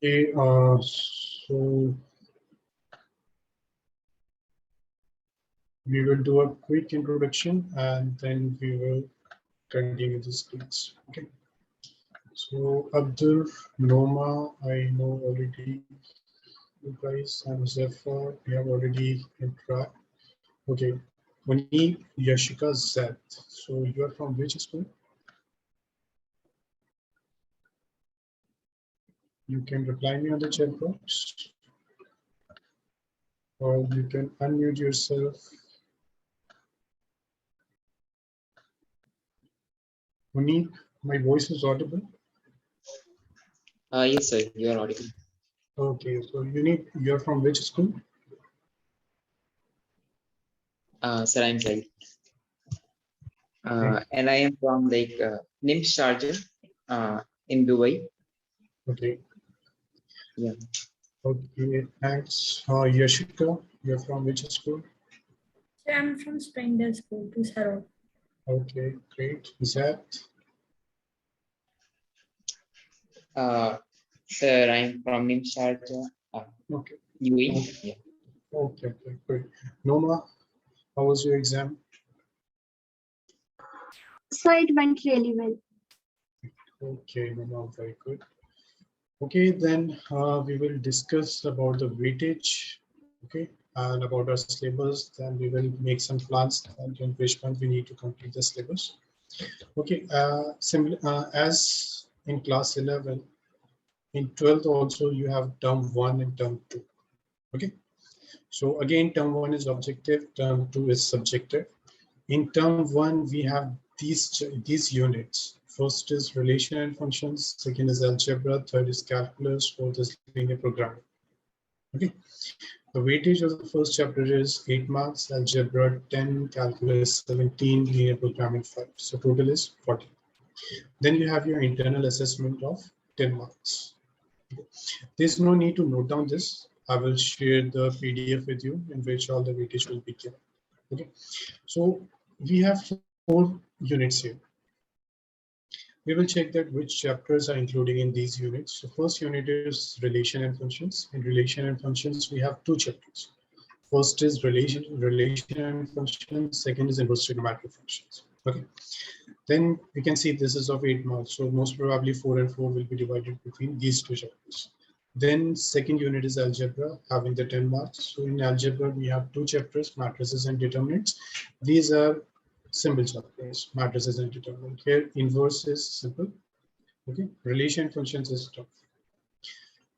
Okay, so we will do a quick introduction and then we will continue this class. Okay. So Abdul, Noma, I know already. You guys and Zephyr, we have already interact. Okay. Moni, Yashika, Zed. So you are from which school? You can reply me on the chat box, or you can unmute yourself. Monique, my voice is audible? Yes, sir, you are audible. Okay, so you're from which school? Sir, I'm Zaid. Okay. And I am from NIM Sharjah in Dubai. Okay. Yeah. Okay, thanks. Yashika, you're from which school? I'm from Springdale School, to Sarod. Okay, great. Zed? Sir, I'm from NIM Sharjah, Okay. UAE. Yeah. Okay, great. Noma, how was your exam? So it went really well. Okay, Noma, very good. Okay, then we will discuss about the weightage, okay, and about our syllabus. Then we will make some plans and in which month we need to complete the syllabus. Okay, as in class 11, in 12th also you have term 1 and term 2. Okay, so again, term 1 is objective, term 2 is subjective. In term 1, we have these units. First is relation and functions, second is algebra, third is calculus, fourth is linear programming. Okay, the weightage of the first chapter is 8 marks, algebra 10, calculus 17, linear programming 5. So total is 40. Then you have your internal assessment of 10 marks. There's no need to note down this. I will share the PDF with you in which all the weightage will be given. Okay, so we have 4 units here. We will check that which chapters are included in these units. So first unit is relation and functions. In relation and functions, we have 2 chapters. First is relation and functions. Second is inverse trigonometric functions. Okay. Then we can see this is of 8 marks. So most probably 4 and 4 will be divided between these 2 chapters. Then second unit is algebra, having the 10 marks. So in algebra, we have 2 chapters, matrices and determinants. These are simple chapters, matrices and determinant. Here, inverse is simple. Okay, relation functions is tough.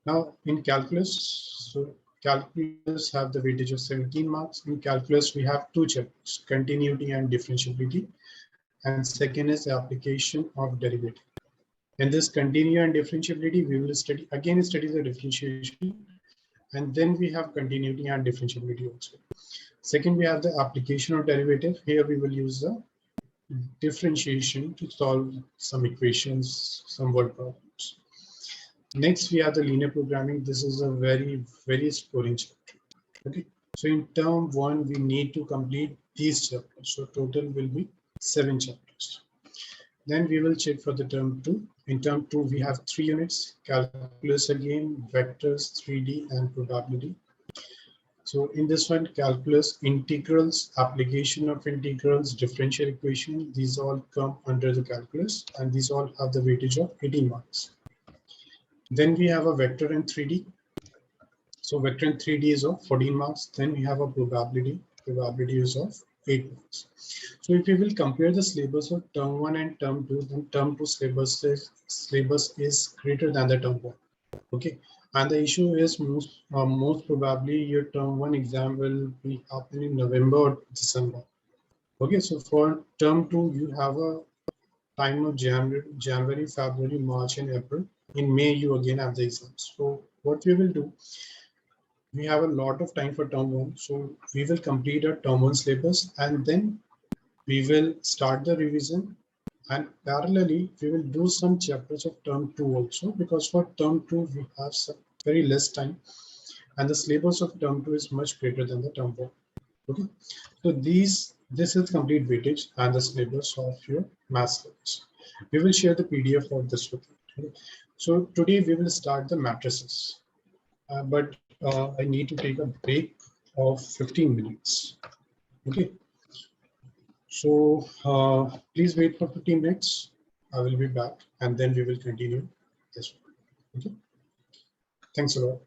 Now, in calculus, so calculus have the weightage of 17 marks. In calculus, we have 2 chapters, continuity and differentiability. And second is the application of derivative. In this continuity and differentiability, we will study the differentiation. And then we have continuity and differentiability also. Second, we have the application of derivative. Here we will use the differentiation to solve some equations, some word problems. Next, we have the linear programming. This is a very exploring chapter. Okay, so in term 1, we need to complete these chapters. So total will be 7 chapters. Then we will check for the term 2. In term 2, we have 3 units: calculus again, vectors, 3D, and probability. So in this one, calculus, integrals, application of integrals, differential equation, these all come under the calculus, and these all have the weightage of 18 marks. Then we have a vector in 3D. So vector in 3D is of 14 marks. Then we have a probability. Probability is of 8 marks. So if we will compare the syllabus of term 1 and term 2, then term 2 syllabus is greater than the term 1. Okay, and the issue is most probably your term 1 exam will be happening in November or December. Okay, so for term 2, you have a time of January, February, March, and April. In May, you again have the exams. So what we will do, we have a lot of time for term 1. So we will complete our term 1 syllabus, and then we will start the revision. And parallelly, we will do some chapters of term 2 also, because for term 2, we have some very less time. And the syllabus of term 2 is much greater than the term 1. Okay, so this is complete weightage and the syllabus of your math syllabus. We will share the PDF of this with you. Okay. So today we will start the matrices, but I need to take a break of 15 minutes. Okay. So please wait for 15 minutes. I will be back and then we will continue this one. Okay. Thanks a lot.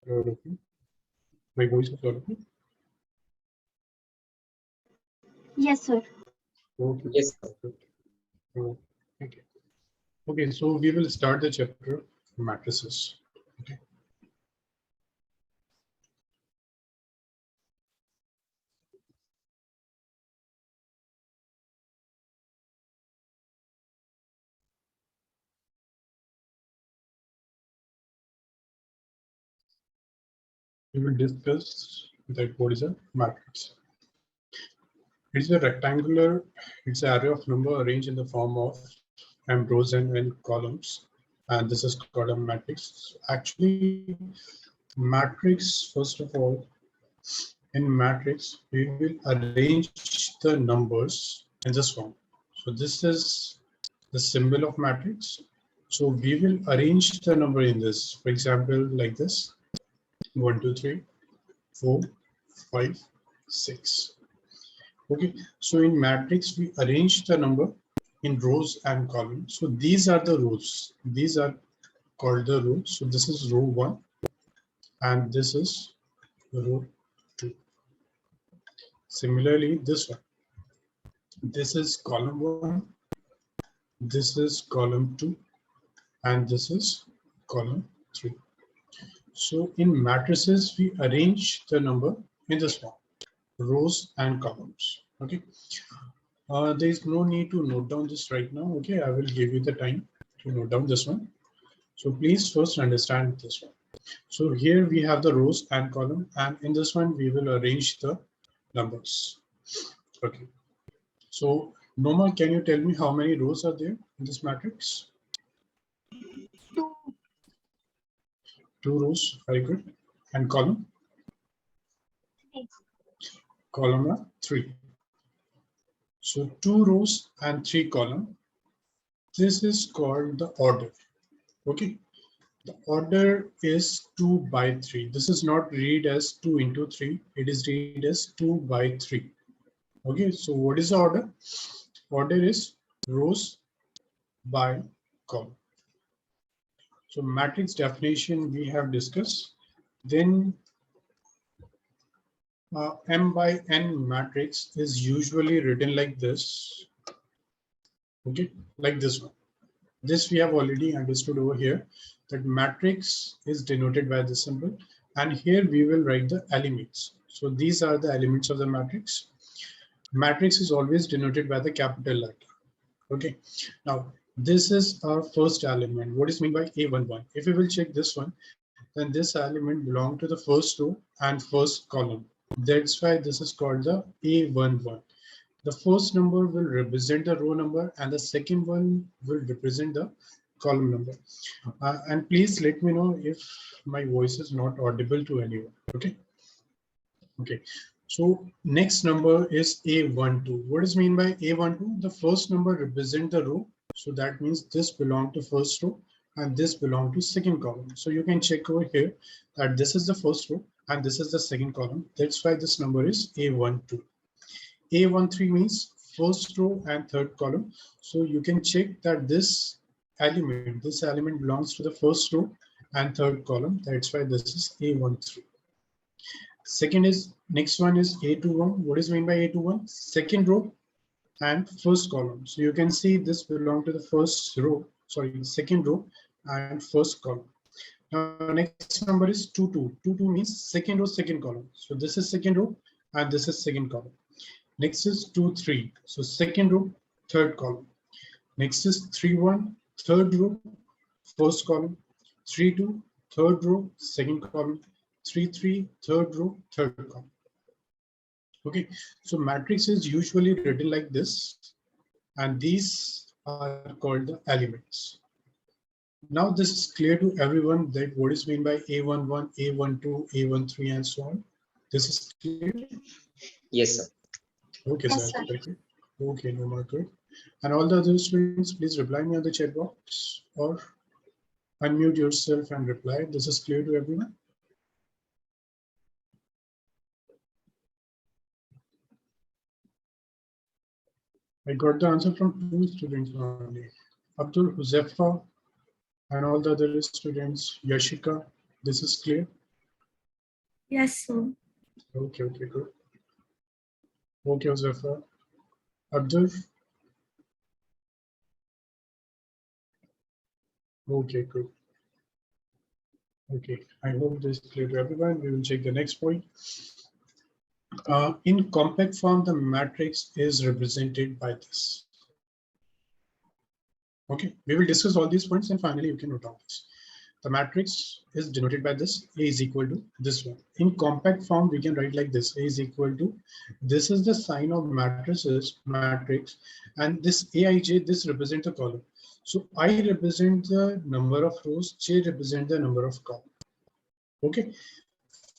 all of you? My voice is all of you? Yes, sir. Okay. Yes. Oh, okay. Okay, so we will start the chapter matrices. Okay. We will discuss that what is a matrix. It's a rectangular, it's an array of number arranged in the form of m rows and n columns. And this is called a matrix. Actually, matrix, first of all, in matrix, we will arrange the numbers in this form. So this is the symbol of matrix. So we will arrange the number in this, for example, like this, 1, 2, 3, 4, 5, 6. Okay, so in matrix, we arrange the number in rows and columns. So these are the rows. These are called the rows. So this is row 1 and this is row 2. Similarly, this one. This is column 1. This is column 2. And this is column 3. So in matrices, we arrange the number in this form, rows and columns. Okay. There is no need to note down this right now. Okay, I will give you the time to note down this one. So please first understand this one. So here we have the rows and column, and in this one we will arrange the numbers. Okay. So Noma, can you tell me how many rows are there in this matrix? 2. 2 rows, very good. And column? 3. Column are 3. So 2 rows and 3 column. This is called the order. Okay. The order is 2 by 3. This is not read as 2 into 3. It is read as 2 by 3. Okay. So what is the order? Order is rows by column. So matrix definition we have discussed. Then M by N matrix is usually written like this. Okay, like this one. This we have already understood over here that matrix is denoted by this symbol, and here we will write the elements. So these are the elements of the matrix. Matrix is always denoted by the capital letter. Okay, now this is our first element. What is meant by A11? If we will check this one, then this element belongs to the first row and first column. That's why this is called the A11. The first number will represent the row number and the second one will represent the column number. And please let me know if my voice is not audible to anyone. Okay. Okay. So next number is A12. What is mean by A12? The first number represents the row. So that means this belongs to first row and this belongs to second column. So you can check over here that this is the first row and this is the second column. That's why this number is A12. A13 means first row and third column. So you can check that this element belongs to the first row and third column. That's why this is A13. Next one is A21. What is meant by A21? Second row and first column. So you can see this belongs to the second row and first column. Now next number is 22. 22 means second row, second column. So this is second row and this is second column. Next is 23. So second row, third column. Next is 31, third row, first column. 32, third row, second column. 33, third row, third column. Okay, so matrix is usually written like this, and these are called the elements. Now this is clear to everyone that what is meant by A11, A12, A13, and so on. This is clear. Yes, sir. Okay, Yes, sir. sir. Okay, no more good. And all the other students, please reply me on the chat box or unmute yourself and reply. This is clear to everyone. I got the answer from 2 students only. Abdul, Huzefa, and all the other students. Yashika, this is clear. Yes, sir. Okay, good. Okay, Josefa. Abdul. Okay, good. Okay, I hope this is clear to everyone. We will check the next point. In compact form, the matrix is represented by this. Okay, we will discuss all these points and finally you can note down this. The matrix is denoted by this. A is equal to this one. In compact form, we can write like this. A is equal to, this is the sign of matrix, and this Aij, this represents the column. So I represent the number of rows, J represent the number of columns. Okay.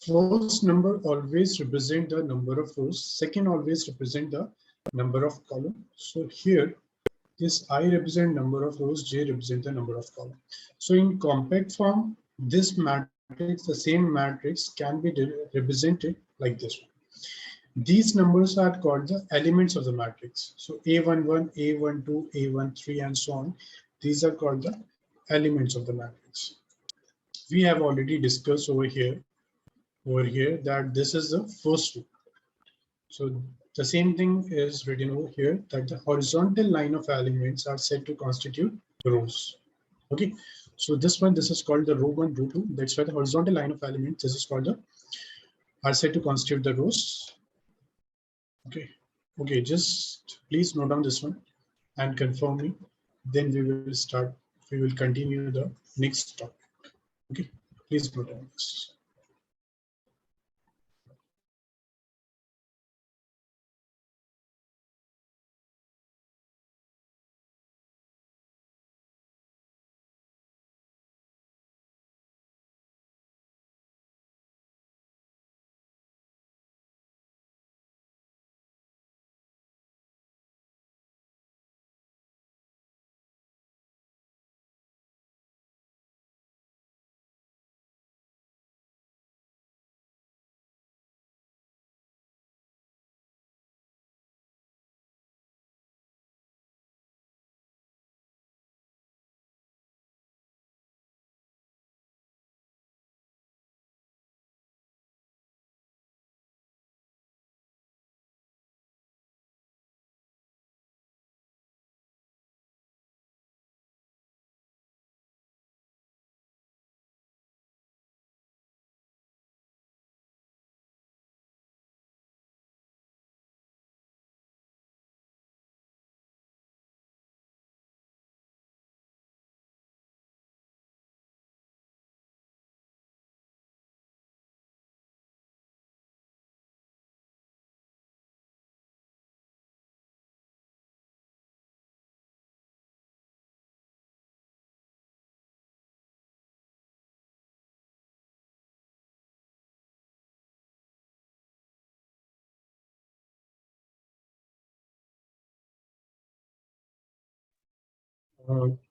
First number always represent the number of rows. Second always represent the number of columns. So here, this I represent number of rows, J represent the number of columns. So in compact form, this matrix, the same matrix can be represented like this one. These numbers are called the elements of the matrix. So A11, A12, A13, and so on. These are called the elements of the matrix. We have already discussed over here that this is the first row. So the same thing is written over here, that the horizontal line of elements are said to constitute rows. Okay, so this is called the row 1, row 2. That's why the horizontal line of elements, this is called the, are said to constitute the rows. Okay, just please note down this one and confirm me. Then we will start. We will continue the next topic. Okay, please note down this.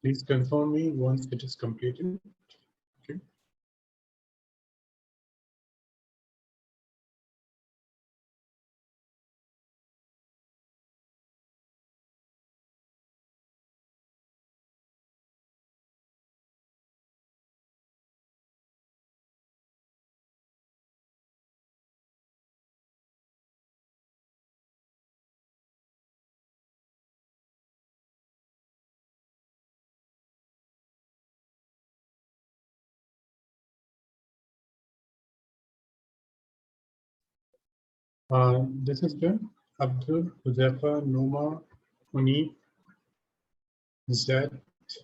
Please confirm me once it is completed. Okay. This is done. Abdul, Huzefa, Noma, Munib, Zed,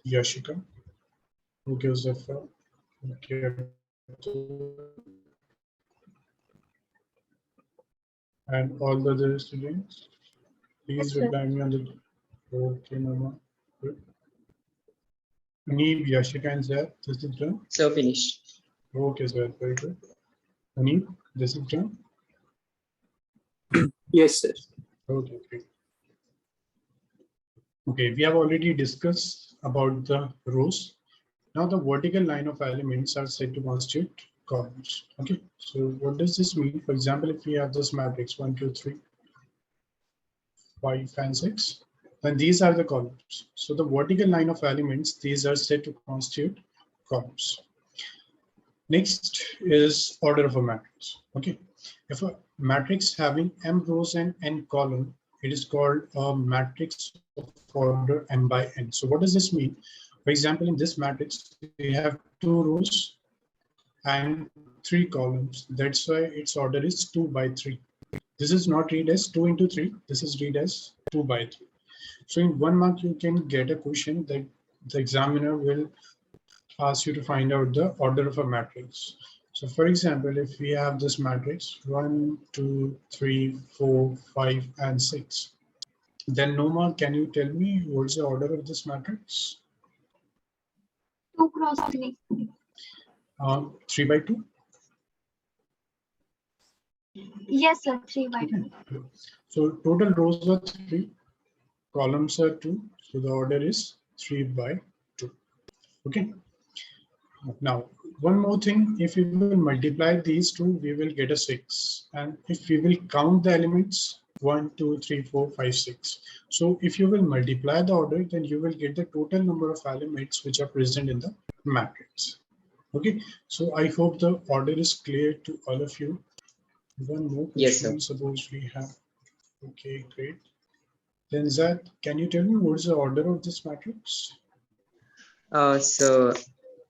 Yashika. Okay, Huzefa. Okay. And all the other students, please Yes, sir. reply me on the. Okay, Noma. Good. Munib, Yashika, and Zed. This is done. So finished. Okay, Zed. Very good. Munib, this is done. Yes, sir. Okay, great. Okay, we have already discussed about the rows. Now the vertical line of elements are said to constitute columns. Okay, so what does this mean? For example, if we have this matrix 1, 2, 3, 5, and 6, then these are the columns. So the vertical line of elements, these are said to constitute columns. Next is order of a matrix. Okay, if a matrix having m rows and n column, it is called a matrix of order m by n. So what does this mean? For example, in this matrix, we have 2 rows and 3 columns. That's why its order is 2 by 3. This is not read as 2 into 3. This is read as 2 by 3. So in 1 mark, you can get a question that the examiner will ask you to find out the order of a matrix. So for example, if we have this matrix 1, 2, 3, 4, 5, and 6, then Noma, can you tell me what's the order of this matrix? 2 cross 3. 3 by 2? Yes, sir. 3 by 2. Okay. So total rows are 3, columns are 2, so the order is 3 by 2. Okay. Now, one more thing, if we will multiply these two, we will get a 6. And if we will count the elements, 1, 2, 3, 4, 5, 6. So if you will multiply the order, then you will get the total number of elements which are present in the matrix. Okay, so I hope the order is clear to all of you. One more Yes, question, sir. suppose we have, okay, great. Then Zad, can you tell me what is the order of this matrix? So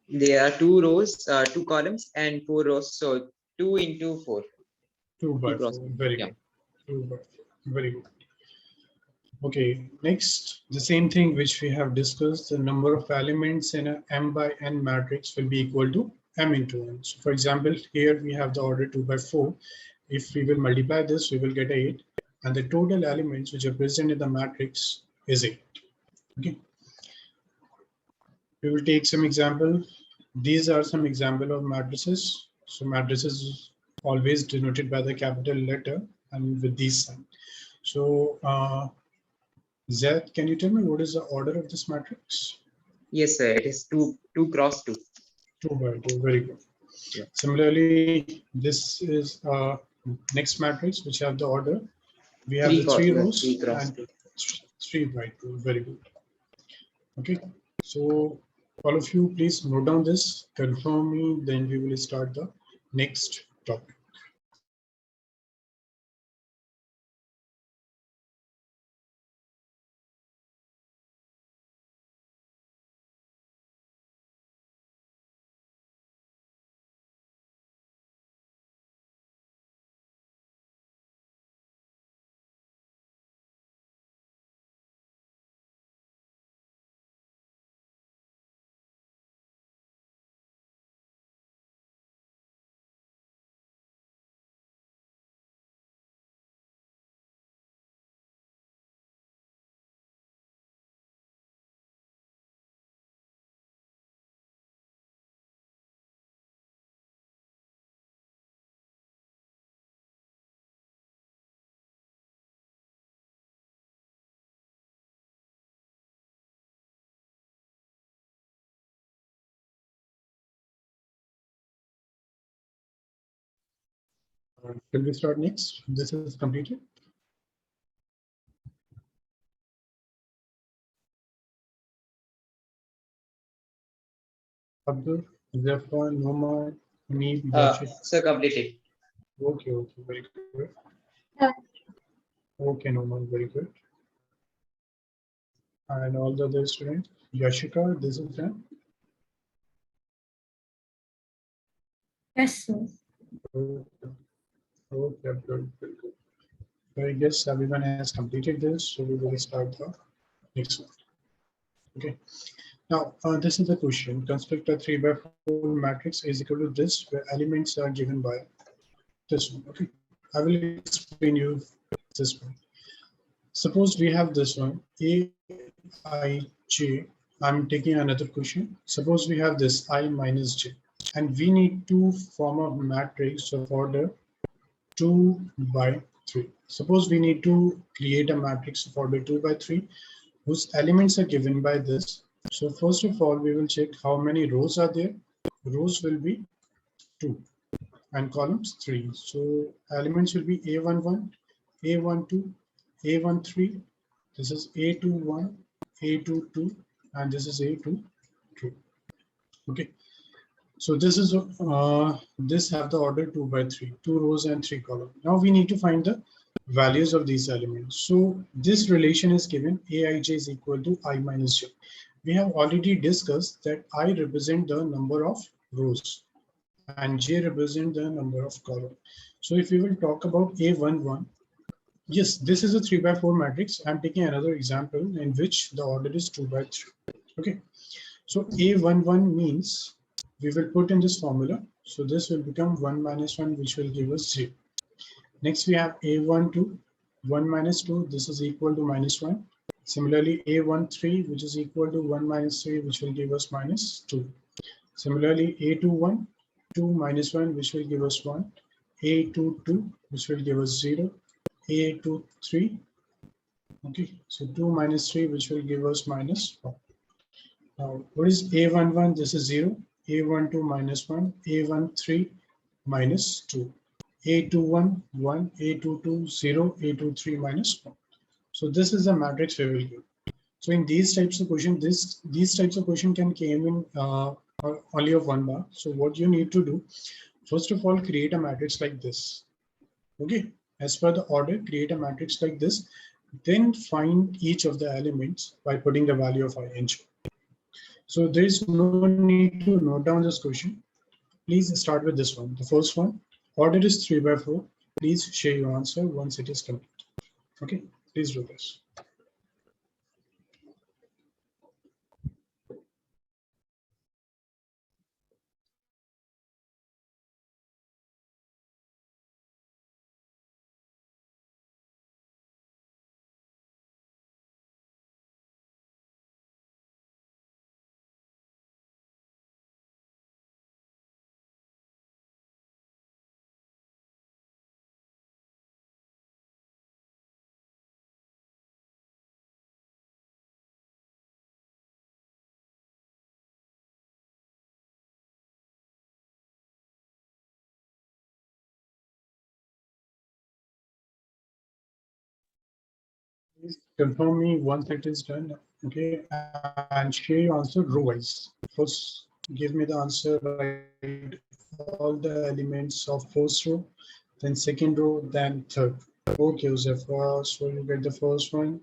there are 2 rows, 2 columns, and 4 rows. So 2 into 4. 2 by 2 cross 4, 4. very Yeah. good. 2 by 4, very good. Okay, next, the same thing which we have discussed, the number of elements in a m by n matrix will be equal to m into n. So for example, here we have the order 2 by 4. If we will multiply this, we will get 8. And the total elements which are present in the matrix is 8. Okay. We will take some example. These are some example of matrices. So matrices is always denoted by the capital letter and with these signs. So Zed, can you tell me what is the order of this matrix? Yes, sir. It is 2 cross 2. 2 by 2, very good. Yeah. Similarly, this is next matrix which have the order. We have 3 the 3 cross rows 3 cross and 2. 3 by 2, very good. Okay, so all of you please note down this, confirm me, then we will start the next topic. Shall we start next? This is completed. Abdul, Zafar, Nomad, Neeb, Yashik. Sir, completed. Okay, okay, very good. Sir. Okay, Nomad, very good. And all the other students, Yashika, this is them. Yes, sir. Okay, okay, good, very good. So I guess everyone has completed this, so we will start the next one. Okay. Now, this is the question. Construct a 3 by 4 matrix is equal to this, where elements are given by this one. Okay. I will explain you this one. Suppose we have this one, A, I, J. I'm taking another question. Suppose we have this I minus J, and we need to form a matrix of order 2 by 3. Suppose we need to create a matrix of order 2 by 3 whose elements are given by this. So first of all, we will check how many rows are there. Rows will be 2 and columns 3. So elements will be A11, A12, A13. This is A21, A22, and this is A22. Okay. So this have the order 2 by 3, 2 rows and 3 columns. Now we need to find the values of these elements. So this relation is given aij is equal to I minus j. We have already discussed that I represent the number of rows and j represent the number of columns. So if we will talk about A11, yes, this is a 3 by 4 matrix. I'm taking another example in which the order is 2 by 3. Okay. So A11 means we will put in this formula. So this will become 1 minus 1, which will give us 0. Next, we have A12, 1 minus 2. This is equal to minus 1. Similarly, A13, which is equal to 1 minus 3, which will give us minus 2. Similarly, A21, 2 minus 1, which will give us 1. A22, which will give us 0. A23, okay, so 2 minus 3, which will give us minus 1. Now, what is A11? This is 0. A12 minus 1. A13 minus 2. A21, 1. A22, 0. A23 minus 1. So this is the matrix we will give. So in these types of question, these types of question can came in only of 1 mark. So what you need to do, first of all, create a matrix like this. Okay, as per the order, create a matrix like this. Then find each of the elements by putting the value of I and j. So there is no need to note down this question. Please start with this one. The first one, order is 3 by 4. Please share your answer once it is complete. Okay, please do this. Please confirm me once it is done. Okay, and share your answer row wise. First, give me the answer, write all the elements of first row, then second row, then third. Okay, Josefa, so you get the first one.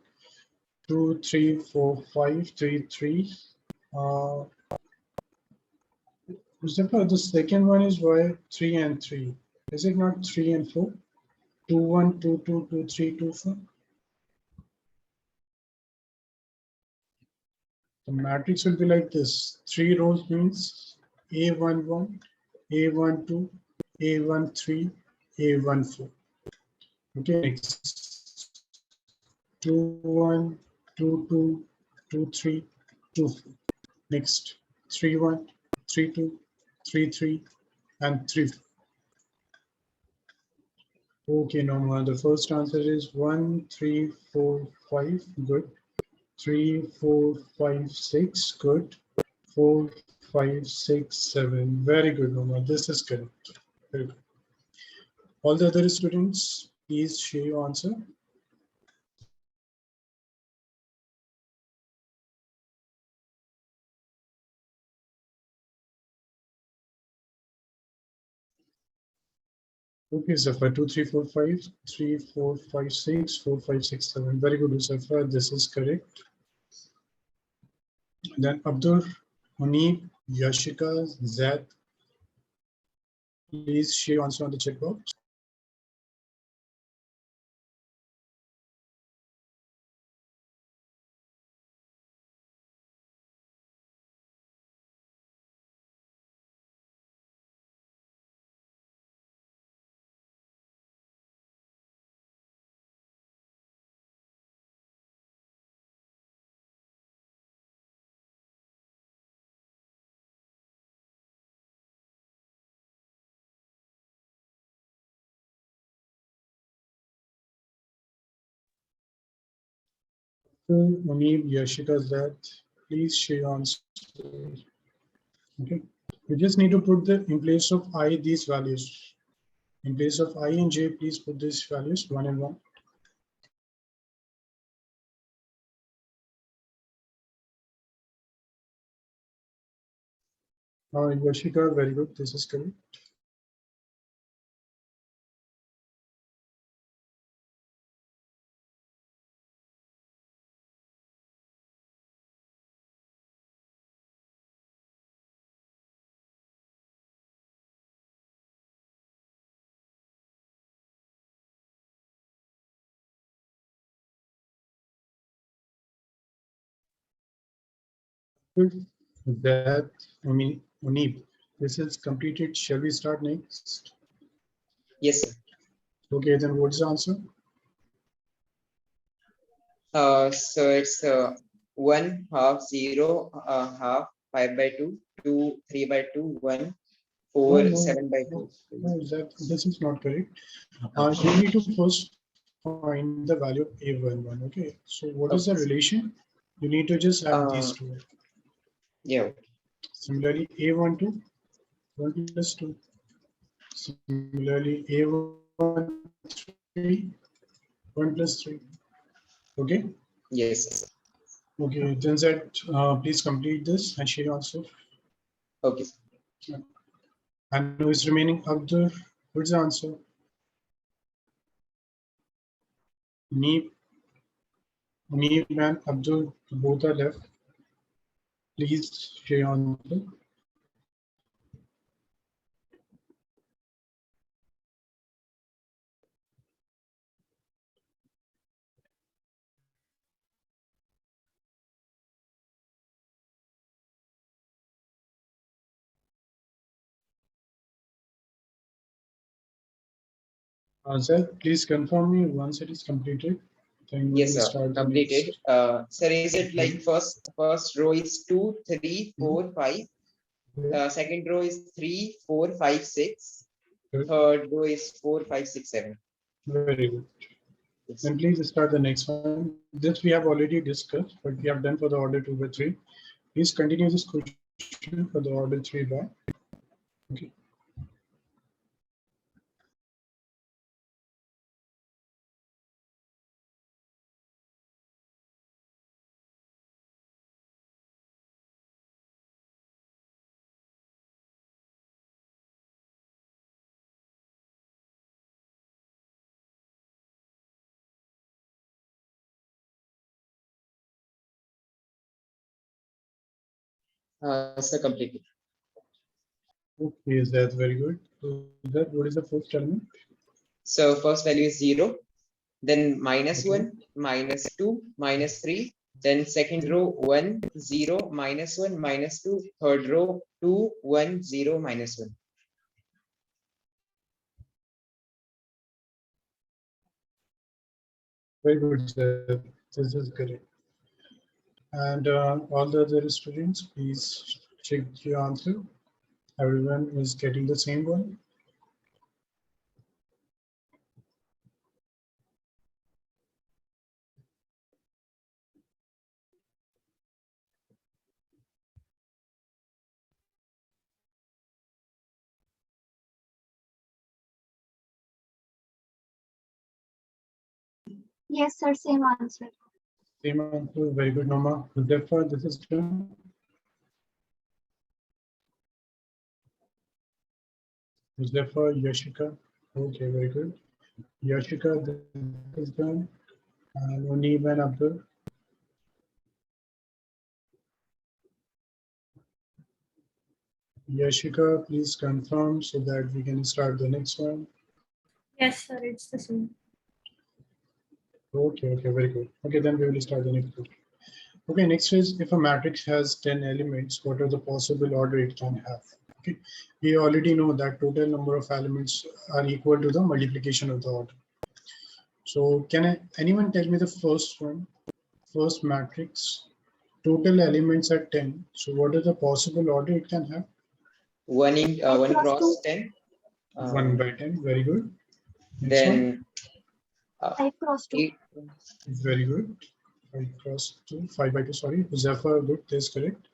2, 3, 4, 5, 3, 3. Uh, Josefa, the second one is why 3 and 3. Is it not 3 and 4? 2, 1, 2, 2, 2, 3, 2, 4. The matrix will be like this. 3 rows means A11, A12, A13, A14. Okay, next 2, 1, 2, 2, 2, 3, 2, 4. Next 3, 1, 3, 2, 3, 3, and 3, 4. Okay, Norma, the first answer is 1, 3, 4, 5. Good. 3, 4, 5, 6. Good. 4, 5, 6, 7. Very good, Norma. This is correct. Very good. All the other students, please share your answer. Okay, Zafar, 2, 3, 4, 5, 3, 4, 5, 6, 4, 5, 6, 7. Very good, Zafar. This is correct. Then Abdur, Munib, Yashika, Zad. Please share your answer on the chat box. Munib, Yashika, Zad. Please share your answer. Okay. You just need to put the in place of I these values. In place of I and j, please put these values 1 and 1. Yoshika, very good. This is correct. Good. That, I mean, Munib, this is completed. Shall we start next? Yes, sir. Okay, then what's the answer? So it's 1 half 0 half 5 by 2 2 3 by 2 1 4 No, 7 by 2. no, that this is not correct. You need to first find the value of a11. Okay, so what is the Okay. relation? You need to just add these two. Yeah. Similarly, a12, 1 plus 2. Similarly, a13, 1 plus 3. Okay. Yes, sir. Okay, then that please complete this and share your answer. Okay. And who is remaining? Abdur, what's the answer? Neeb, Neeb and Abdul, both are left. Please share your answer. Sir, please confirm me once it is completed. Then we Yes, will sir. start the Completed. next. Sir, is it like first row is 2 3 4 5, second row is 3 4 5 6, Good. third row is 4 5 6 7. Very good. Yes. Then please start the next one. This we have already discussed, but we have done for the order 2 by 3. Please continue this question for the order 3 by. Okay. Sir, completed. Okay, is that very good? So that what is the first element? So first value is 0, then minus Okay. 1, minus 2, minus 3, then second row 1 0 minus 1 minus 2, third row 2 1 0 minus 1. Very good, sir. This is correct. And all the other students, please check your answer. Everyone is getting the same one. Yes, sir. Same answer. Same answer. Very good, Norma. Therefore, this is done. Therefore, Yashika. Okay, very good. Yashika, this is done. And Munib and Abdul. Yashika, please confirm so that we can start the next one. Yes, sir, it's the same. Okay, very good. Okay, then we will start the next one. Okay, next is if a matrix has 10 elements, what are the possible order it can have? Okay, we already know that total number of elements are equal to the multiplication of the order. So anyone tell me the first one, first matrix, total elements are 10. So what is the possible order it can have? 1 cross cross 2. 10. 1 by 10, very good. Next one, Then 5 cross 2. 8. very good. 5 cross 2, 5 by 2, sorry. Zephyr, good, that's correct.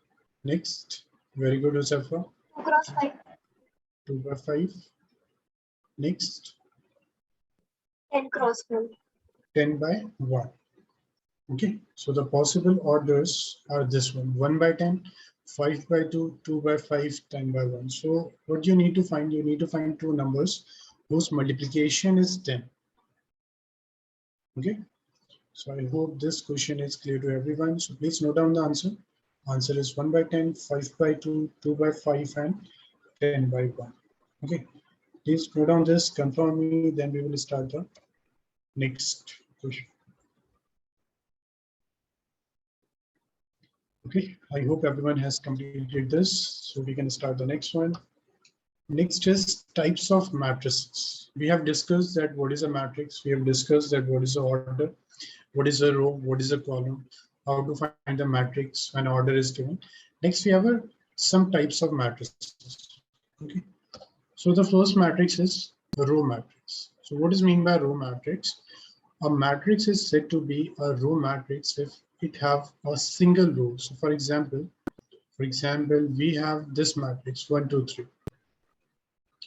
Next, very good, Zephyr. 2 cross 5. 2 by 5. Next, 10 cross 12. 10 by 1. Okay, so the possible orders are this one, 1 by 10, 5 by 2, 2 by 5, 10 by 1. So what you need to find, you need to find two numbers whose multiplication is 10. Okay. So I hope this question is clear to everyone. So please note down the answer. Answer is 1 by 10, 5 by 2, 2 by 5, and 10 by 1. Okay. Please note down this, confirm me, then we will start the next question. Okay, I hope everyone has completed this, so we can start the next one. Next is types of matrices. We have discussed that what is a matrix. We have discussed that what is the order, what is a row, what is a column, how to find the matrix when order is given. Next, we have some types of matrices. Okay, so the first matrix is a row matrix. So what is mean by row matrix? A matrix is said to be a row matrix if it have a single row. So for example, we have this matrix 1, 2, 3.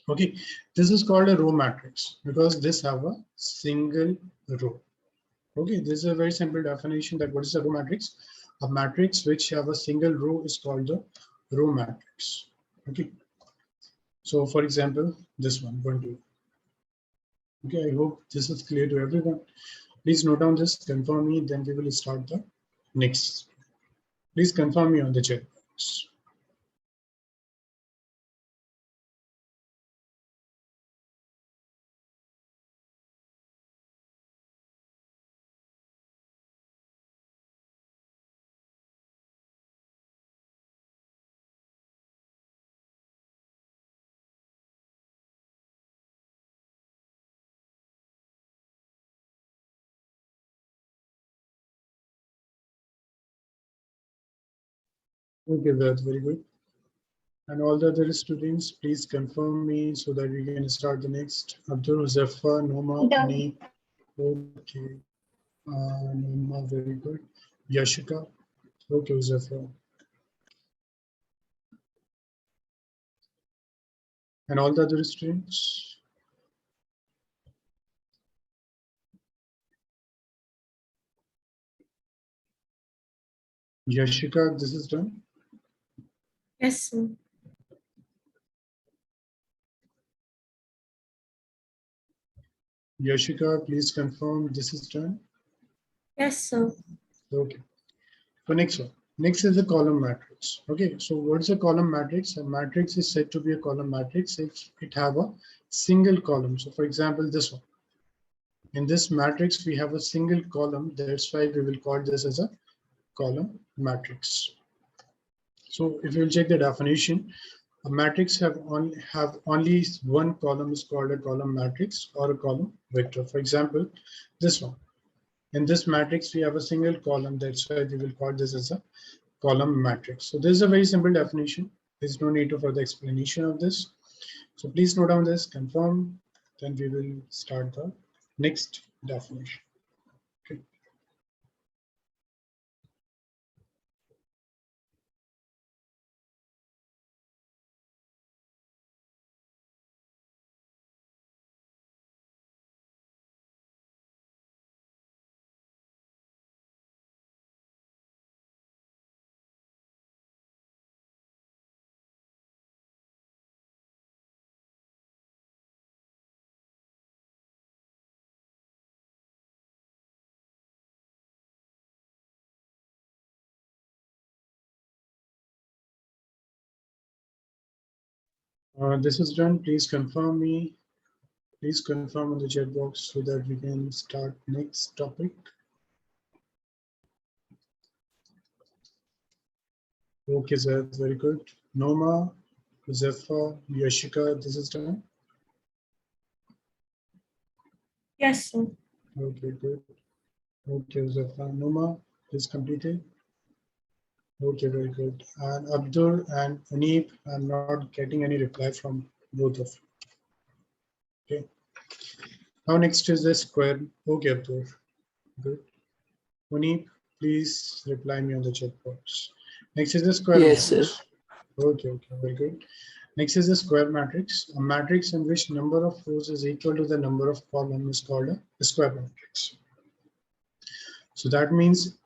Okay, this is called a row matrix because this have a single row. Okay, this is a very simple definition that what is a row matrix? A matrix which have a single row is called the row matrix. Okay, so for example, this one 1, 2. Okay, I hope this is clear to everyone. Please note down this, confirm me, then we will start the next. Please confirm me on the chat box. Okay, that's very good. And all the other students, please confirm me so that we can start the next. Abdul, Zafar, Noma, Done. Ani. Okay. Noma, very good. Yashika. Okay, Zafar. And all the other students. Yashika, this is done. Yes, sir. Yashika, please confirm this is done. Yes, sir. Okay. So next one. Next is the column matrix. Okay, so what's a column matrix? A matrix is said to be a column matrix if it have a single column. So for example, this one. In this matrix, we have a single column. That's why we will call this as a column matrix. So if you check the definition, a matrix have only one column is called a column matrix or a column vector. For example, this one. In this matrix, we have a single column. That's why we will call this as a column matrix. So this is a very simple definition. There's no need for the explanation of this. So please note down this, confirm, then we will start the next definition. Okay. This is done. Please confirm me. Please confirm in the chat box so that we can start next topic. Okay, sir, very good. Noma, Zephyr, Yashika, this is done. Yes, sir. Okay, good. Okay, Zephyr, Noma is completed. Okay, very good. And Abdul and Anip, I'm not getting any reply from both of you. Okay. Now next is the square. Okay, Abdul. Good. Anip, please reply me on the chat box. Next is the square Yes, matrix. sir. Okay, very good. Next is the square matrix. A matrix in which number of rows is equal to the number of columns is called a square matrix. So that means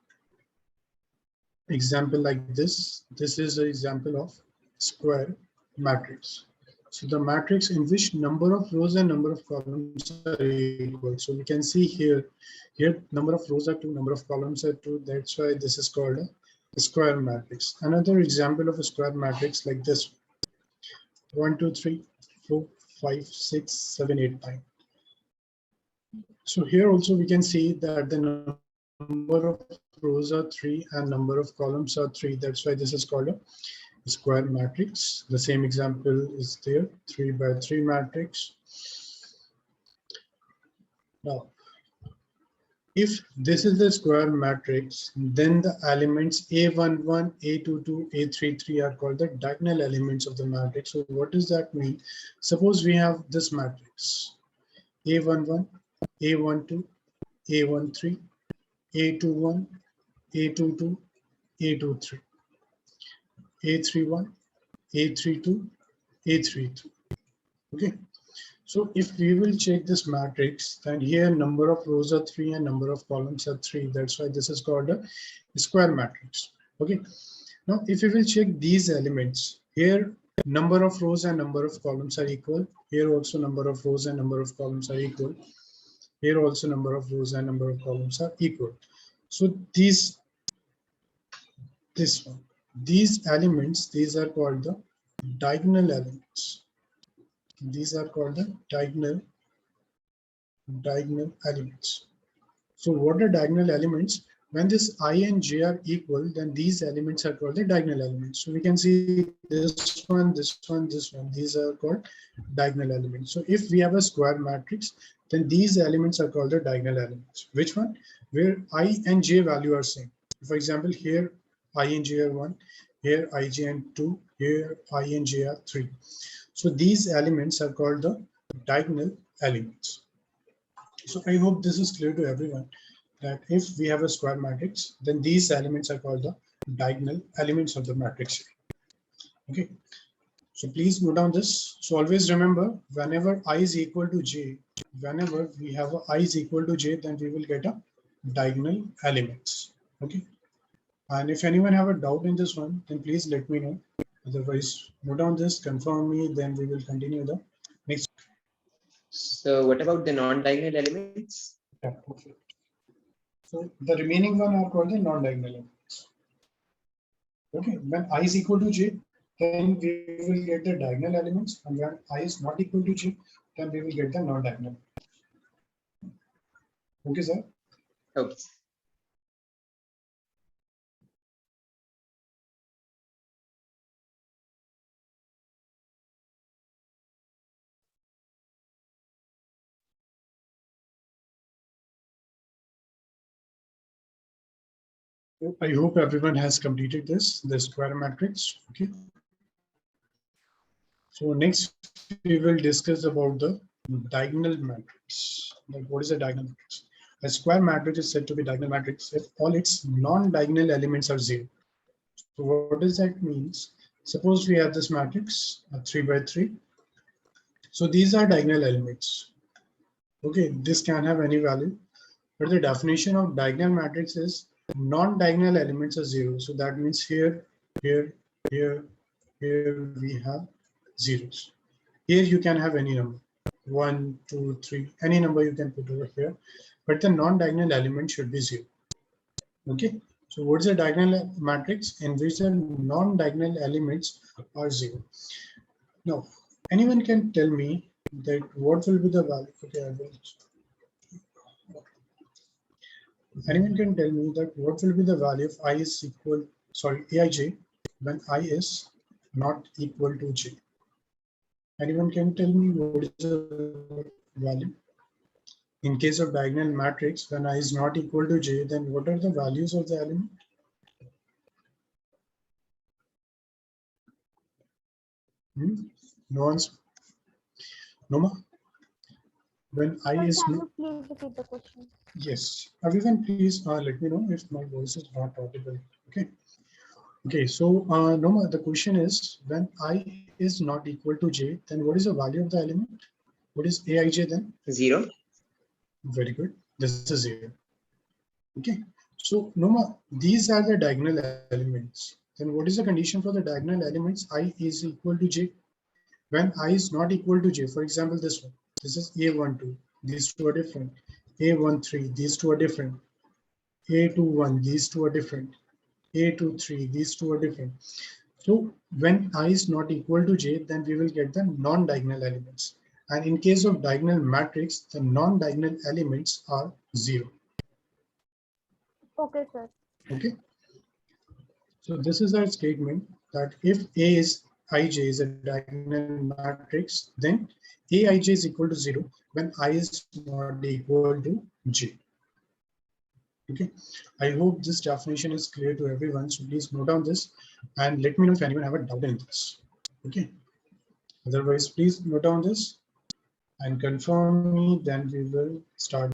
example like this. This is an example of square matrix. So the matrix in which number of rows and number of columns are equal. So we can see here number of rows are 2, number of columns are 2. That's why this is called a square matrix. Another example of a square matrix like this: 1, 2, 3, 4, 5, 6, 7, 8, 9. So here also we can see that the number of rows are 3 and number of columns are 3. That's why this is called a square matrix. The same example is there, 3 by 3 matrix. Now, if this is the square matrix, then the elements A11, A22, A33 are called the diagonal elements of the matrix. So what does that mean? Suppose we have this matrix: A11, A12, A13, A21, A22, A23, A31, A32, A32. Okay. So if we will check this matrix, then here number of rows are 3 and number of columns are 3. That's why this is called a square matrix. Okay. Now, if we will check these elements, here number of rows and number of columns are equal. Here also number of rows and number of columns are equal. Here also number of rows and number of columns are equal. So these elements, these are called the diagonal elements. These are called the diagonal elements. So what are diagonal elements? When this I and j are equal, then these elements are called the diagonal elements. So we can see this one, this one, this one. These are called diagonal elements. So if we have a square matrix, then these elements are called the diagonal elements. Which one? Where I and j value are same. For example, here I and j are 1, here ij and 2, here I and j are 3. So these elements are called the diagonal elements. So I hope this is clear to everyone, that if we have a square matrix, then these elements are called the diagonal elements of the matrix. Okay. So please note down this. So always remember, whenever I is equal to j, whenever we have a I is equal to j, then we will get a diagonal elements. Okay. And if anyone have a doubt in this one, then please let me know. Otherwise, note down this, confirm me, then we will continue the next. So what about the non-diagonal elements? Yeah, okay. So the remaining one are called the non-diagonal elements. Okay, when I is equal to j, then we will get the diagonal elements, and when I is not equal to j, then we will get the non-diagonal. Okay, sir? Okay. I hope everyone has completed the square matrix. Okay. So next we will discuss about the diagonal matrix. Like, what is a diagonal matrix? A square matrix is said to be a diagonal matrix if all its non-diagonal elements are 0. So what does that mean? Suppose we have this matrix, 3 by 3. So these are diagonal elements. Okay, this can have any value, but the definition of diagonal matrix is non-diagonal elements are 0. So that means here, here, here, here we have zeros. Here you can have any number, 1, 2, 3, any number you can put over here, but the non-diagonal element should be 0. Okay, so what is a diagonal matrix in which the non-diagonal elements are 0? Now, anyone can tell me that what will be the value? Okay, I will. Anyone can tell me that what will be the value if I is equal, sorry, aij, when I is not equal to j? Anyone can tell me what is the value? In case of diagonal matrix, when I is not equal to j, then what are the values of the element? No answer. Noma? When I is not. Please repeat the question. Yes. Everyone, please let me know if my voice is not audible. Okay. Okay. So, Noma, the question is, when I is not equal to j, then what is the value of the element? What is aij then? 0. Very good. This is 0. Okay. So Noma, these are the diagonal elements. Then what is the condition for the diagonal elements? I is equal to j. When I is not equal to j, for example, this one, this is a12, these two are different. a13, these two are different. a21, these two are different. a23, these two are different. So when I is not equal to j, then we will get the non-diagonal elements. And in case of diagonal matrix, the non-diagonal elements are 0. Okay, sir. Okay. So this is our statement that if A is Ij is a diagonal matrix, then Aij is equal to 0 when I is not equal to j. Okay, I hope this definition is clear to everyone. So please note down this and let me know if anyone have a doubt in this. Okay, otherwise please note down this and confirm me, then we will start.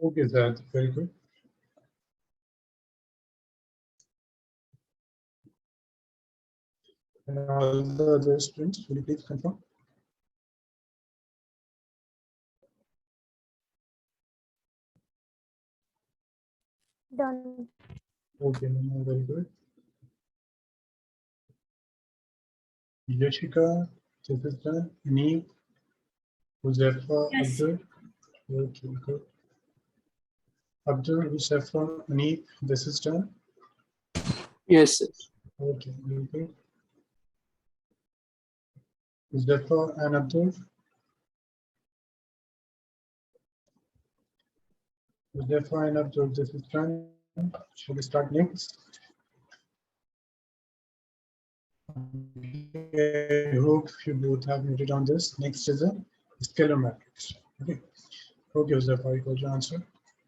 Okay, that very good. And all the other students, will you please confirm? Done. Okay, no, very good. Yashika, this is done. Neem, Huzefa, Yes. Abdul. Okay, good. Abdul, Huzefa, Neem, this is done. Yes, sir. Okay, very good. Huzefa and Abdul. Huzefa and Abdul, this is done. Shall we start next? Okay, I hope you both have noted on this. Next is a scalar matrix. Okay. Okay, Huzefa, you got your answer.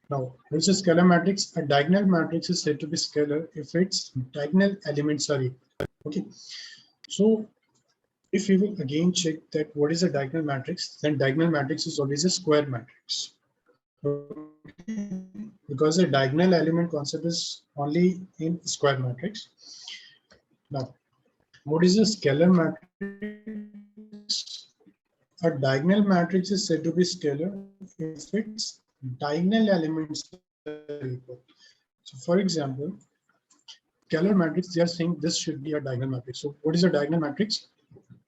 Now, what's a scalar matrix? A diagonal matrix is said to be scalar if its diagonal elements are equal. Okay, so if we will again check that what is a diagonal matrix, then diagonal matrix is always a square matrix. Okay, because the diagonal element concept is only in square matrix. Now, what is a scalar matrix? A diagonal matrix is said to be scalar if its diagonal elements are equal. So for example, scalar matrix, they are saying this should be a diagonal matrix. So what is a diagonal matrix?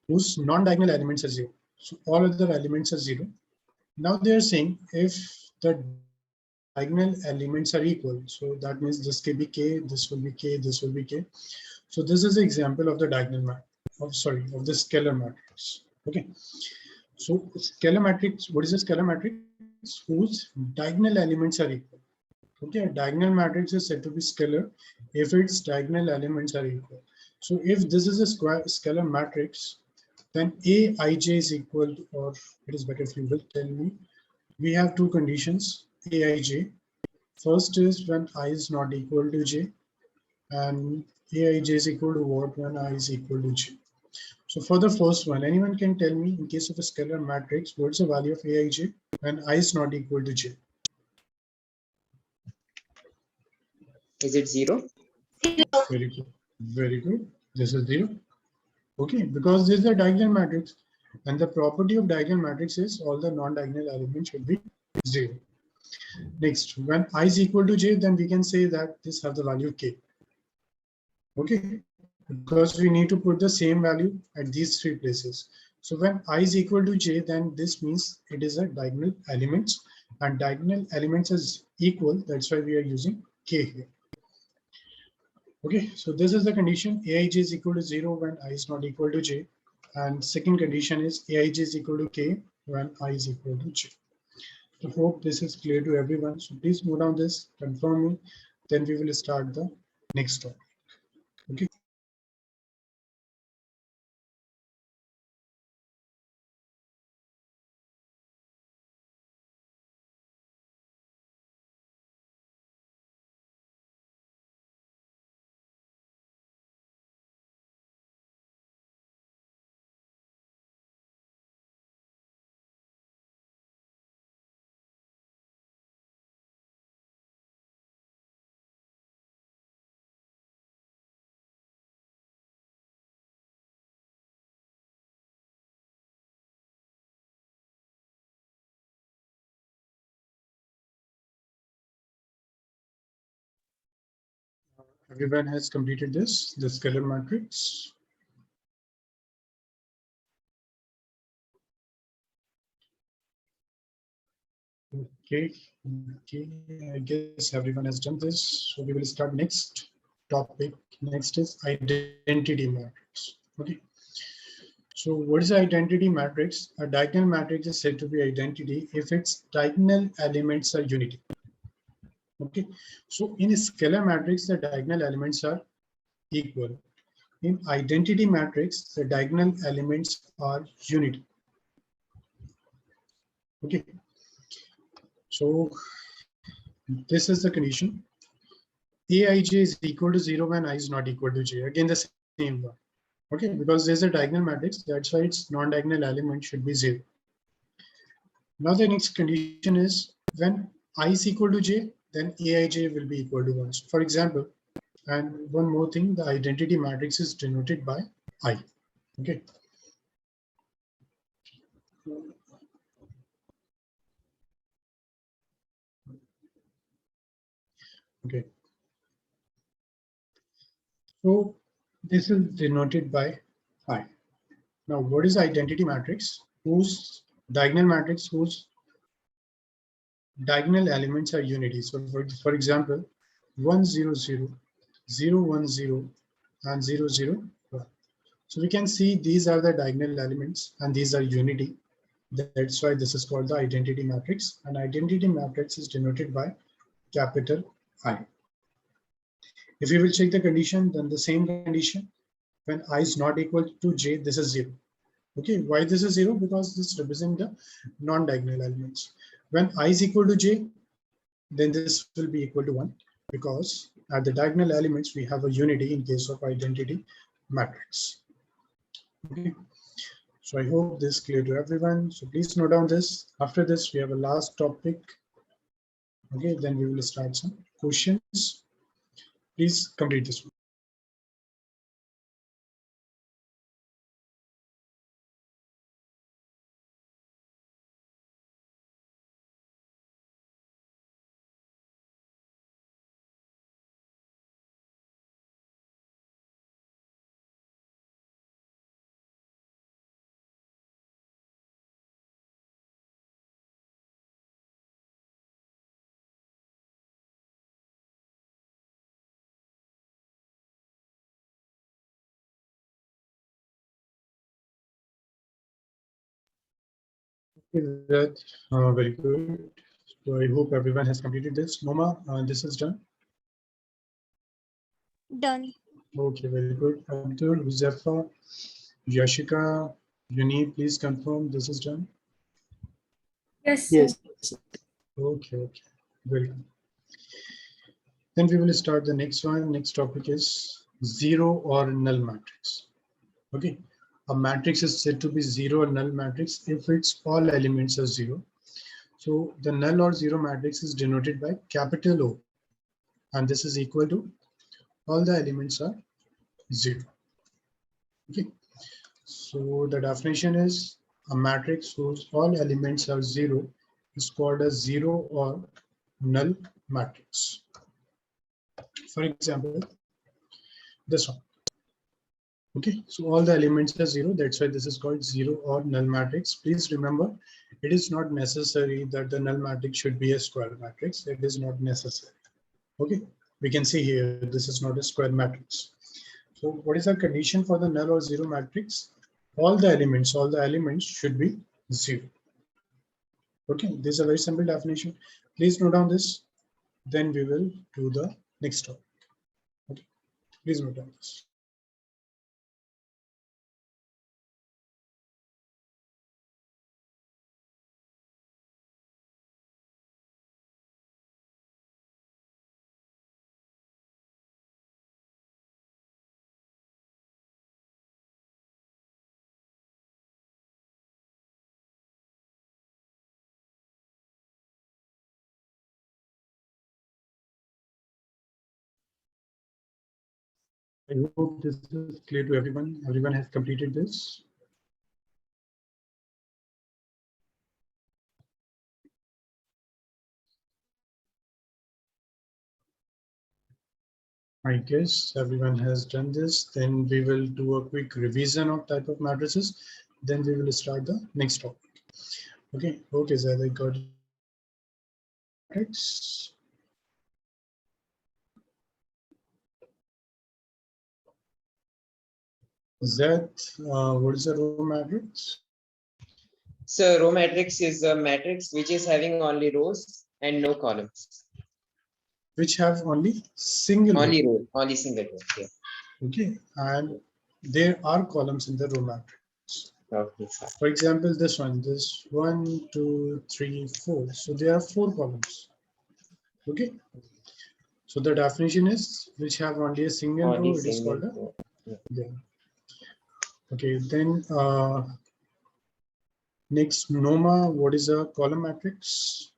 Whose non-diagonal elements are 0. So all other elements are 0. Now they are saying if the diagonal elements are equal, so that means this can be k, this will be k, this will be k. So this is an example of the diagonal of the scalar matrix. Okay. So scalar matrix, what is a scalar matrix? Whose diagonal elements are equal. Okay, a diagonal matrix is said to be scalar if its diagonal elements are equal. So if this is a scalar matrix, then Aij is equal to, or it is better if you will tell me, we have two conditions, Aij. First is when I is not equal to j, and Aij is equal to what when I is equal to j. So for the first one, anyone can tell me in case of a scalar matrix, what's the value of Aij when I is not equal to j? Is it 0? Very good. Very good. This is 0. Okay, because this is a diagonal matrix, and the property of diagonal matrix is all the non-diagonal elements should be 0. Next, when I is equal to j, then we can say that this have the value k. Okay, because we need to put the same value at these three places. So when I is equal to j, then this means it is a diagonal elements, and diagonal elements is equal. That's why we are using k here. Okay, so this is the condition Aij is equal to 0 when I is not equal to j. And second condition is Aij is equal to k when I is equal to j. I hope this is clear to everyone. So please note down this, confirm me, then we will start the next topic. Okay. Everyone has completed this, the scalar matrix. Okay, I guess everyone has done this. So we will start next topic. Next is identity matrix. Okay. So what is the identity matrix? A diagonal matrix is said to be identity if its diagonal elements are unity. Okay. So in a scalar matrix, the diagonal elements are equal. In identity matrix, the diagonal elements are unity. Okay. So this is the condition. Aij is equal to 0 when I is not equal to j. Again, the same one. Okay, because there's a diagonal matrix, that's why its non-diagonal element should be 0. Now the next condition is when I is equal to j, then Aij will be equal to 1. So for example, and one more thing, the identity matrix is denoted by I. Okay. Okay. So this is denoted by I. Now, what is identity matrix? Whose diagonal matrix whose diagonal elements are unity. So for example, 1 0 0, 0 1 0, and 0 0 1. So we can see these are the diagonal elements and these are unity. That's why this is called the identity matrix, and identity matrix is denoted by capital I. If you will check the condition, then the same condition, when I is not equal to j, this is 0. Okay, why this is 0? Because this represents the non-diagonal elements. When I is equal to j, then this will be equal to 1, because at the diagonal elements we have a unity in case of identity matrix. Okay, so I hope this is clear to everyone. So please note down this. After this, we have a last topic. Okay, then we will start some questions. Please complete this one. That very good. So I hope everyone has completed this. Noma, this is done. Done. Okay, very good. Abdul, Huzefa, Yashika, Yuni, please confirm this is done. Yes, sir. Yes. Okay, very good. Then we will start the next one. Next topic is zero or null matrix. Okay, a matrix is said to be zero or null matrix if its all elements are 0. So the null or zero matrix is denoted by capital O, and this is equal to all the elements are 0. Okay, so the definition is a matrix whose all elements are 0 is called a zero or null matrix. For example, this one. Okay, so all the elements are 0. That's why this is called zero or null matrix. Please remember, it is not necessary that the null matrix should be a square matrix. It is not necessary. Okay, we can see here, this is not a square matrix. So what is the condition for the null or zero matrix? All the elements should be 0. Okay, this is a very simple definition. Please note down this. Then we will do the next topic. Okay, please note down this. I hope this is clear to everyone. Everyone has completed this. I guess everyone has done this. Then we will do a quick revision of type of matrices. Then we will start the next topic. Okay, Zaid, I got matrix. Zaid, what is a row matrix? So row matrix is a matrix which is having only rows and no columns. Which have only single Only row. row, only single row. Yeah. Okay, and there are columns in the row matrix. Okay, sir. For example, this 1, 2, 3, 4. So there are 4 columns. Okay. So the definition is which have only a single Only row. It is single called a row. Yeah. yeah. Okay, then next Noma. What is a column matrix?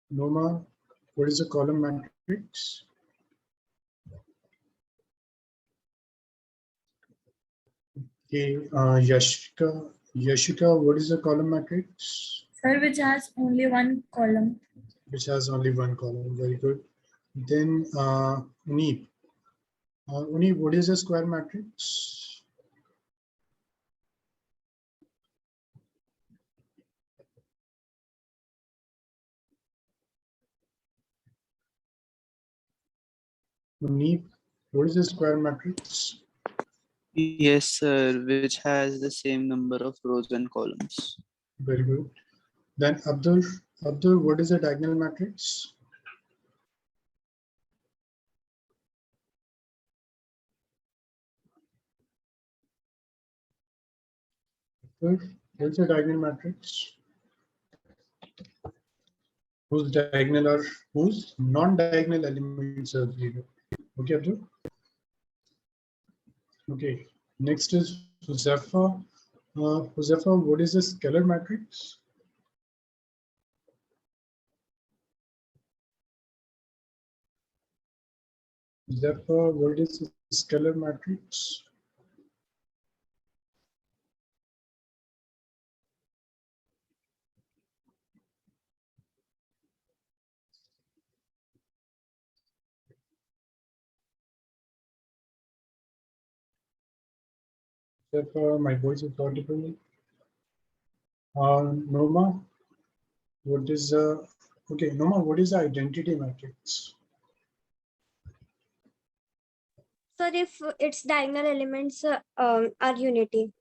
Noma, what is a column matrix? Okay, Yashika, what is a column matrix? Sir, which has only one column. Which has only one column. Very good. Then Uneep. Uneep, what is a square matrix? Uneep, what is a square matrix? Yes, sir, which has the same number of rows and columns. Very good. Then Abdul, what is a diagonal matrix? What is a diagonal matrix? Whose diagonal or whose non-diagonal elements are zero? Okay, Abdul. Okay. Next is Huzafa. Huzafa, what is a scalar matrix? Huzafa, what is a scalar matrix? Huzafa, my voice is audible. Noma, what is okay, Noma, what is the identity matrix? Sir, if its diagonal elements are unity.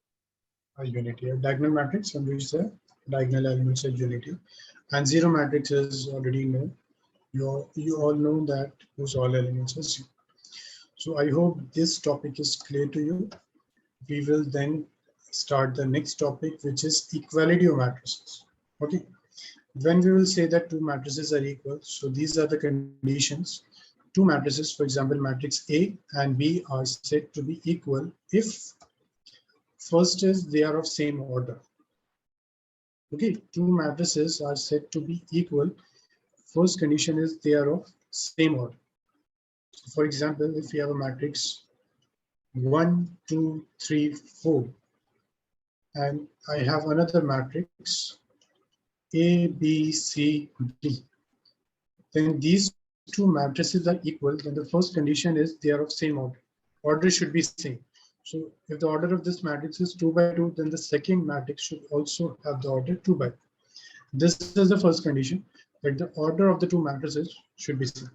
A unity, a diagonal matrix in which the diagonal elements are unity, and zero matrix is already known. You all know that whose all elements are zero. So I hope this topic is clear to you. We will then start the next topic, which is equality of matrices. Okay. When we will say that two matrices are equal, so these are the conditions. Two matrices, for example, matrix A and B are said to be equal if first is they are of same order. Okay, two matrices are said to be equal. First condition is they are of same order. So for example, if we have a matrix 1, 2, 3, 4, and I have another matrix A, B, C, D, then these two matrices are equal, then the first condition is they are of same order. Order should be same. So if the order of this matrix is 2 by 2, then the second matrix should also have the order 2 by 2. This is the first condition, that the order of the two matrices should be same.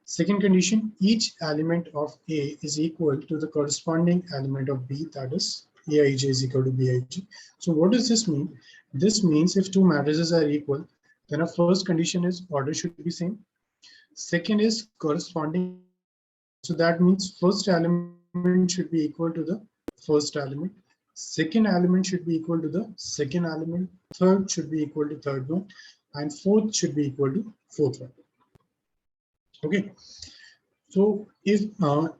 Second condition, each element of A is equal to the corresponding element of B, that is Aij is equal to Bij. So what does this mean? This means if two matrices are equal, then our first condition is order should be same. Second is corresponding. So that means first element should be equal to the first element. Second element should be equal to the second element. Third should be equal to third one. And fourth should be equal to fourth one. Okay. So if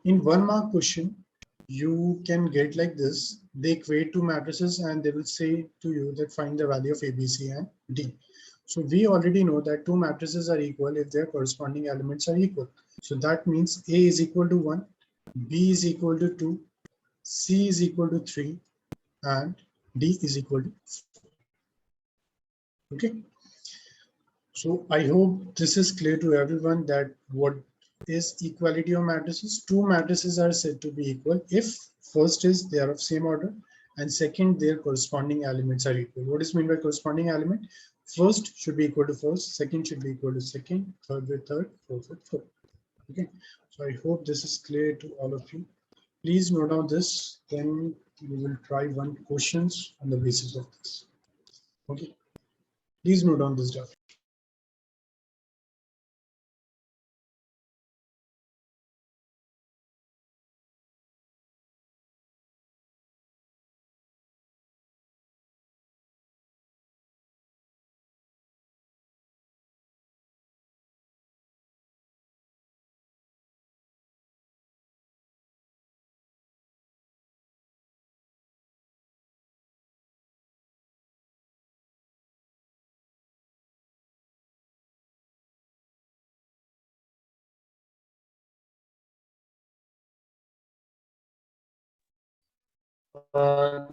in 1 mark question, you can get like this, they equate two matrices and they will say to you that find the value of A, B, C, and D. So we already know that two matrices are equal if their corresponding elements are equal. So that means A is equal to 1, B is equal to 2, C is equal to 3, and D is equal to 4. Okay. So I hope this is clear to everyone that what is equality of matrices. Two matrices are said to be equal if first is they are of same order and second their corresponding elements are equal. What is meant by corresponding element? First should be equal to first, second should be equal to second, third with third, fourth with fourth. Okay, so I hope this is clear to all of you. Please note down this, then we will try one questions on the basis of this. Okay, please note down this stuff.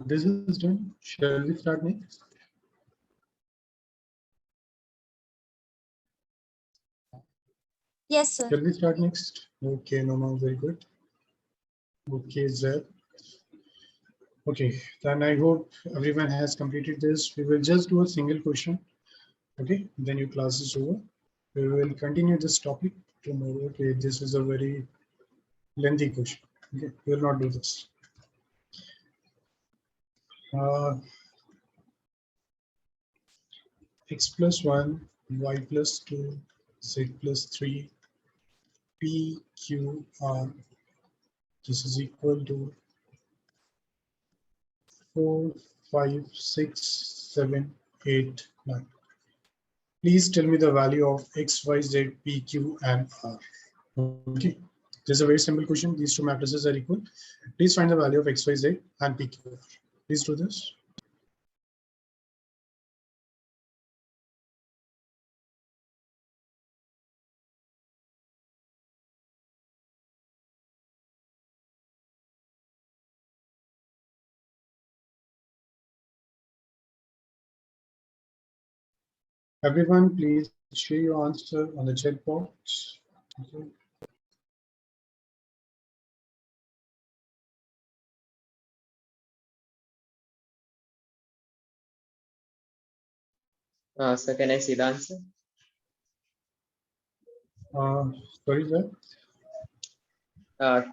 This is done. Shall we start next? Yes, sir. Shall we start next? Okay, no, very good. Okay, Zed. Okay, then I hope everyone has completed this. We will just do a single question. Okay, then your class is over. We will continue this topic tomorrow. Okay, this is a very lengthy question. Okay, we will not do this. X plus 1, y plus 2, z plus 3, p, q, r. This is equal to 4, 5, 6, 7, 8, 9. Please tell me the value of x, y, z, p, q, and r. Okay, this is a very simple question. These two matrices are equal. Please find the value of x, y, z, and p, q, r. Please do this. Everyone, please share your answer on the chat box. Okay. So can I see the answer? Sorry, sir.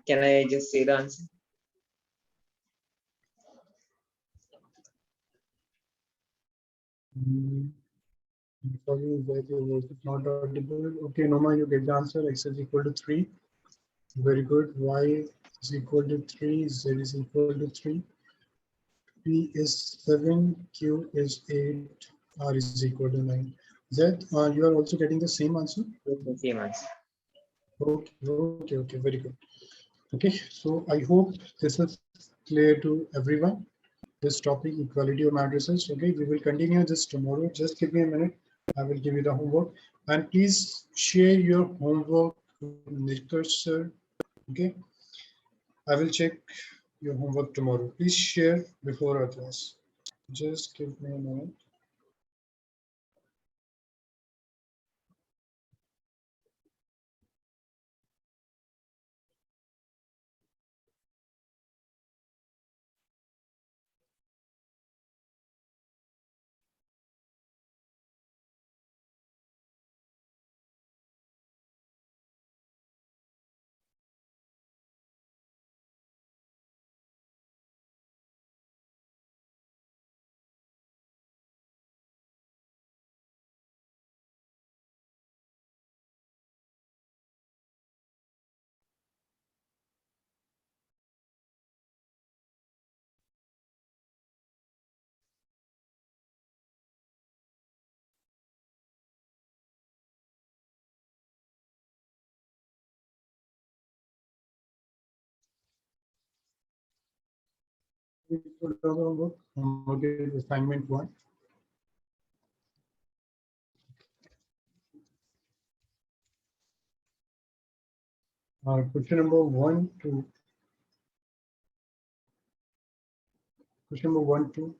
Can I just see the answer? Sorry, that your voice is not audible. Okay, Noma, you get the answer. X is equal to 3. Very good. Y is equal to 3. Z is equal to 3. P is 7. Q is 8. R is equal to 9. Z, you are also getting the same answer? Same answer. Okay, very good. Okay, so I hope this is clear to everyone. This topic, equality of matrices. Okay, we will continue this tomorrow. Just give me a minute. I will give you the homework. And please share your homework with Nirkar sir. Okay, I will check your homework tomorrow. Please share before our class. Just give me a moment. Homework is assignment 1. Question number 1 to question number 1 to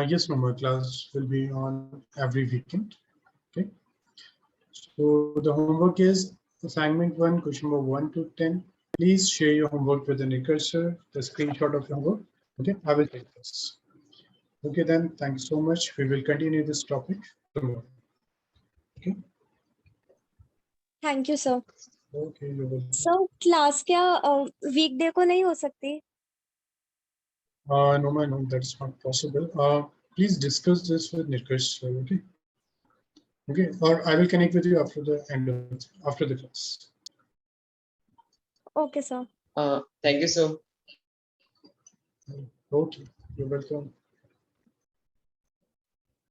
Yes, no, my class will be on every weekend. Okay. So the homework is assignment 1, question number 1 to 10. Please share your homework with the cursor, the screenshot of your homework. Okay, I will take this. Okay, then thanks so much. We will continue this topic tomorrow. Okay. Thank you sir. Okay, you will. Sir class क्या वीकडे को नहीं हो सकती? No, no, that's not possible. Please discuss this with Nirkesh, sir, okay? Okay, or I will connect with you after the end of after the class. Okay sir. Thank you, sir. Okay, you're welcome.